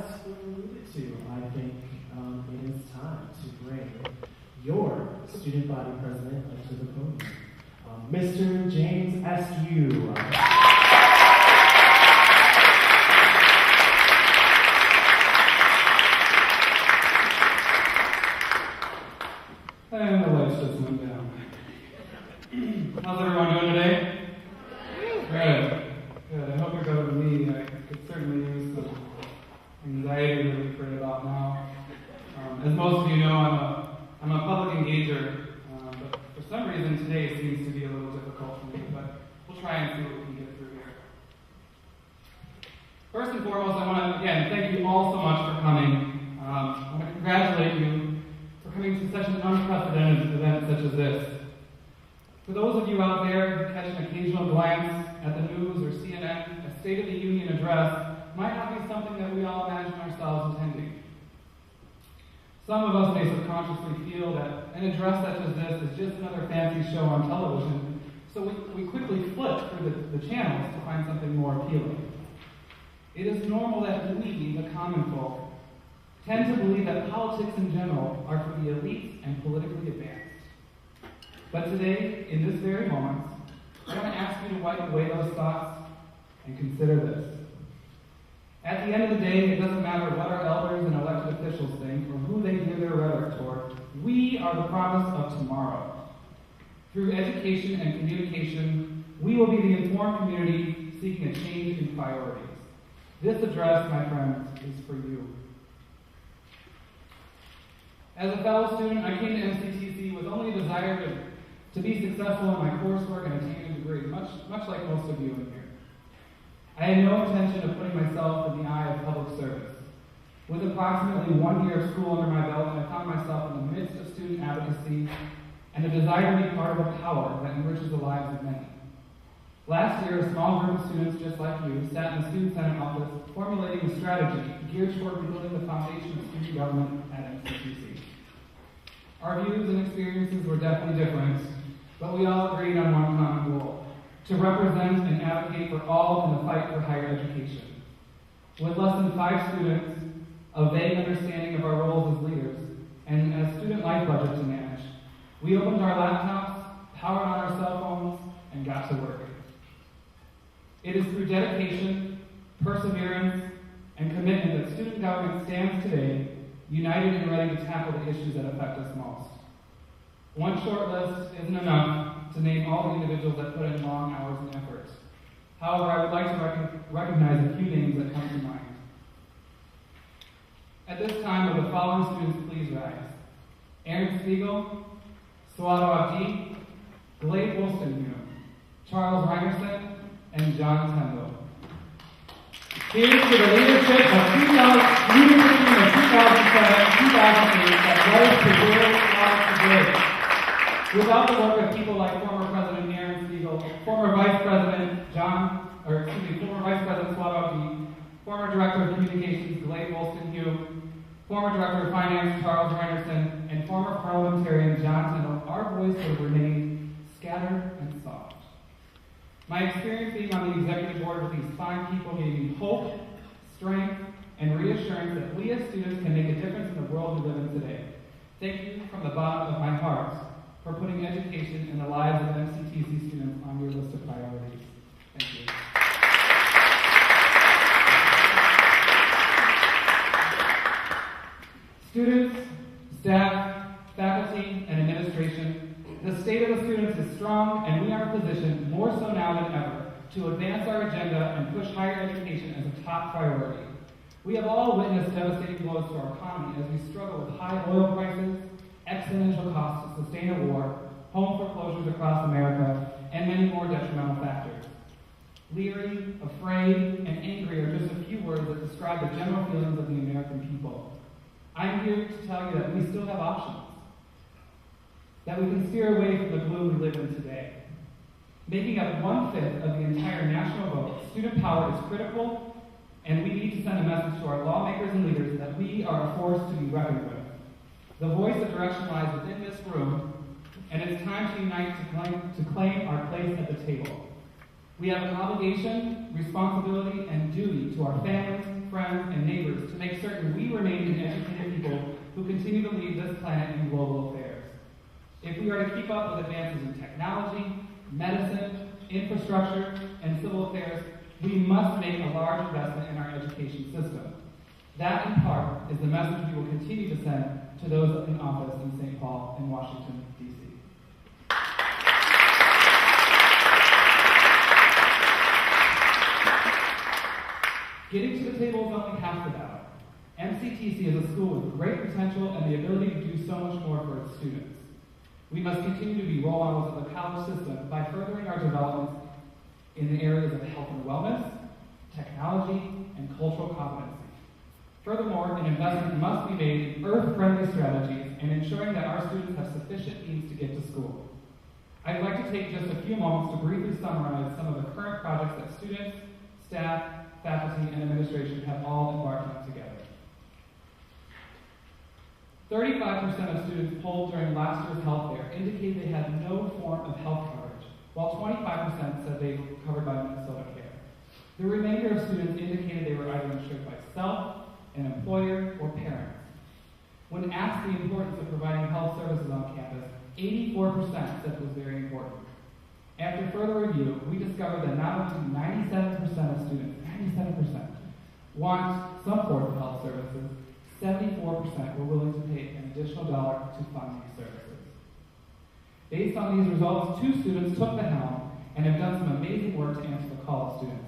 Askew alluded to, I think it is time to bring your student body president up to the podium, Mr. James Askew. And the lights just went down. How's everyone doing today? Good. Good. I hope you're better than me. I could certainly use some anxiety relief right about now. As most of you know, I'm a public engager, but for some reason today seems to be a little difficult for me, but we'll try and see what we can get through here. First and foremost, I want to, again, thank you all so much for coming. I want to congratulate you for coming to such an unprecedented event such as this. For those of you out there who catch an occasional glance at the news or CNN, a State of the Union address might not be something that we all imagine ourselves attending. Some of us may subconsciously feel that an address such as this is just another fancy show on television, so we quickly flip through the channels to find something more appealing. It is normal that we, the common folk, tend to believe that politics in general are for the elite and politically advanced. But today, in this very moment, I want to ask you to wipe away those thoughts and consider this. At the end of the day, it doesn't matter what our elders and elected officials think or who they gear their rhetoric toward. We are the promise of tomorrow. Through education and communication, we will be the informed community seeking a change in priorities. This address, my friends, is for you. As a fellow student, I came to MCTC with only a desire to be successful in my coursework and attain a degree, much like most of you in here. I had no intention of putting myself in the eye of public service. With approximately 1 year of school under my belt, I found myself in the midst of student advocacy and a desire to be part of a power that enriches the lives of many. Last year, a small group of students just like you sat in the Student Senate office formulating a strategy geared toward rebuilding the foundation of student government at MCTC. Our views and experiences were definitely different, but we all agreed on one common goal: to represent and advocate for all in the fight for higher education. With less than 5 students, a vague understanding of our roles as leaders, and a student life budget to manage, we opened our laptops, powered on our cell phones, and got to work. It is through dedication, perseverance, and commitment that student government stands today, united and ready to tackle the issues that affect us most. One short list isn't enough to name all the individuals that put in long hours and effort. However, I would like to recognize a few names that come to mind. At this time, will the following students please rise? Aaron Spiegel, Suado Abdi, Glade Wolstenhume, Charles Reinerson, and John Tendall. Here's to the leadership of 2007-2008 that rose to where it today. Without the work of people like former President Aaron Spiegel, former Vice President former Vice President Suado Abdi, former Director of Communications Glade Wolstenhume, former Director of Finance Charles Reinerson, and former parliamentarian John Tendall, our voice would remain scattered and soft. My experience being on the executive board with these fine people gave me hope, strength, and reassurance that we as students can make a difference in the world we live in today. Thank you from the bottom of my heart for putting education in the lives of MCTC students on your list of priorities. Thank you. Students, staff, faculty, and administration, the state of the students is strong, and we are positioned more so now than ever to advance our agenda and push higher education as a top priority. We have all witnessed devastating blows to our economy as we struggle with high oil prices, exponential costs to sustain a war, home foreclosures across America, and many more detrimental factors. Leery, afraid, and angry are just a few words that describe the general feelings of the American people. I'm here to tell you that we still have options, that we can steer away from the gloom we live in today. Making up 1/5 of the entire national vote, student power is critical, and we need to send a message to our lawmakers and leaders that we are a force to be reckoned with. The voice of direction lies within this room, and it's time to unite to claim our place at the table. We have an obligation, responsibility, and duty to our families, friends, and neighbors to make certain continue to lead this planet in global affairs. If we are to keep up with advances in technology, medicine, infrastructure, and civil affairs, we must make a large investment in our education system. That, in part, is the message we will continue to send to those in office in St. Paul and Washington, D.C. Getting to the table is only half the battle. MCTC is a school with great potential and the ability to do so much more for its students. We must continue to be role models of the college system by furthering our developments in the areas of health and wellness, technology, and cultural competency. Furthermore, an investment must be made in earth-friendly strategies and ensuring that our students have sufficient means to get to school. I'd like to take just a few moments to briefly summarize some of the current projects that students, staff, faculty, and administration have all embarked on together. 35% of students polled during last year's health fair indicated they had no form of health coverage, while 25% said they were covered by Minnesota Care. The remainder of students indicated they were either insured by self, an employer, or parents. When asked the importance of providing health services on campus, 84% said it was very important. After further review, we discovered that not only 97% of students, 97%, want some form of health services, 74% were willing to pay an additional dollar to fund these services. Based on these results, 2 students took the helm and have done some amazing work to answer the call of students.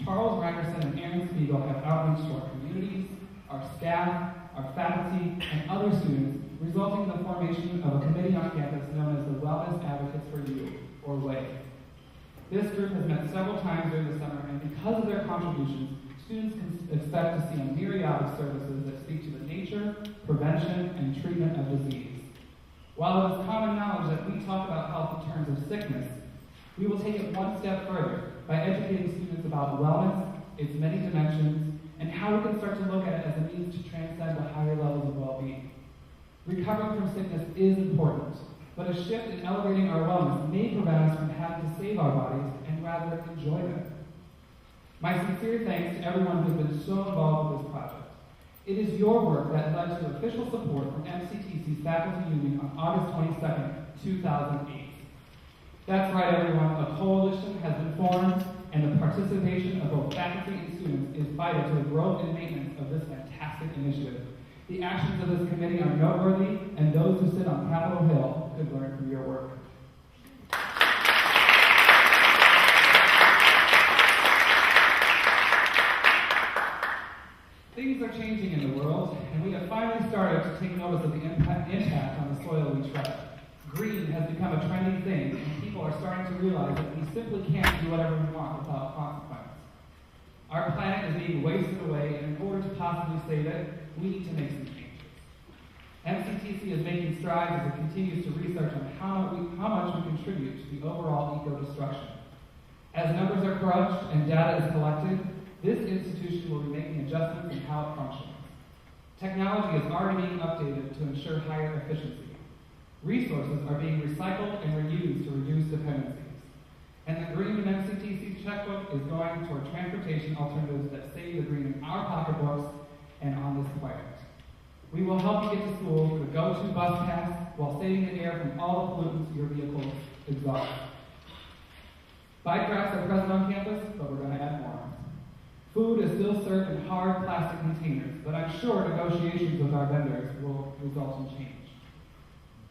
Charles Randerson and Aaron Spiegel have outreached to our communities, our staff, our faculty, and other students, resulting in the formation of a committee on campus known as the Wellness Advocates for You, or WAY. This group has met several times during the summer, and because of their contributions, students can expect to see a myriad of services that speak to the nature, prevention, and treatment of disease. While it is common knowledge that we talk about health in terms of sickness, we will take it one step further by educating students about wellness, its many dimensions, and how we can start to look at it as a means to transcend to higher levels of well-being. Recovering from sickness is important, but a shift in elevating our wellness may prevent us from having to save our bodies and rather enjoy them. My sincere thanks to everyone who has been so involved with this project. It is your work that led to official support from MCTC's Faculty Union on August 22nd, 2008. That's right, everyone, a coalition has been formed, and the participation of both faculty and students is vital to the growth and maintenance of this fantastic initiative. The actions of this committee are noteworthy, and those who sit on Capitol Hill could learn from your work. Things are changing in the world, and we have finally started to take notice of the impact on the soil we tread. Green has become a trending thing, and people are starting to realize that we simply can't do whatever we want without consequence. Our planet is being wasted away, and in order to possibly save it, we need to make some changes. MCTC is making strides as it continues to research on how much we contribute to the overall eco-destruction. As numbers are crunched and data is collected, this institution will be making adjustments in how it functions. Technology is already being updated to ensure higher efficiency. Resources are being recycled and reused to reduce dependencies. And the green in MCTC's checkbook is going toward transportation alternatives that save the green in our pocketbooks and on this planet. We will help you get to school with a go-to bus pass while saving the air from all the pollutants your vehicles exhaust. Bike racks are present on campus, but we're going to add more. Food is still served in hard plastic containers, but I'm sure negotiations with our vendors will result in change.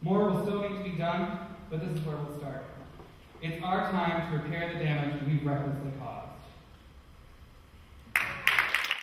More will still need to be done, but this is where we'll start. It's our time to repair the damage we've recklessly caused.